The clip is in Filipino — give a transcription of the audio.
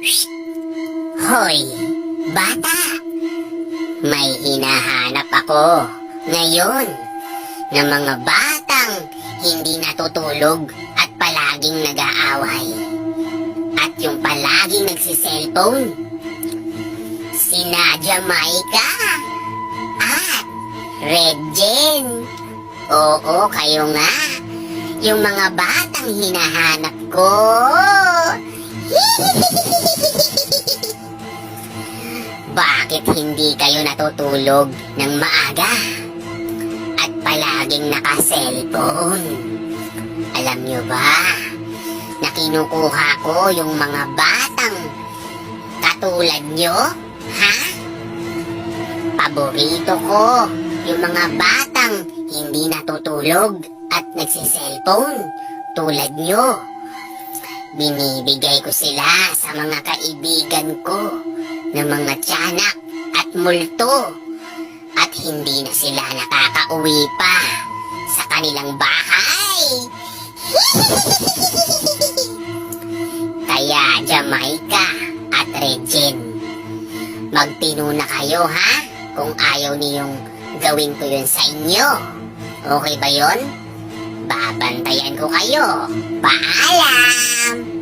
Hoy, bata! May hinahanap ako ngayon ng mga batang hindi natutulog at palaging nag-aaway. At yung palaging nagsiselfone. Sina Jamaica at Red Jen. Oo, kayo nga. Yung mga batang hinahanap ko. Bakit hindi kayo natutulog ng maaga? At palaging naka-cellphone? Alam nyo ba, na kinukuha ko yung mga batang katulad nyo? Ha? Paborito ko yung mga batang hindi natutulog at nagsiselfone tulad nyo. Binibigay ko sila sa mga kaibigan ko ng mga tiyanak at multo at hindi na sila nakakauwi pa sa kanilang bahay. Kaya Jamaica at Regine, magtino na kayo ha kung ayaw niyong gawin ko yun sa inyo. Okay ba yun? Babantayan ko kayo. Paalam!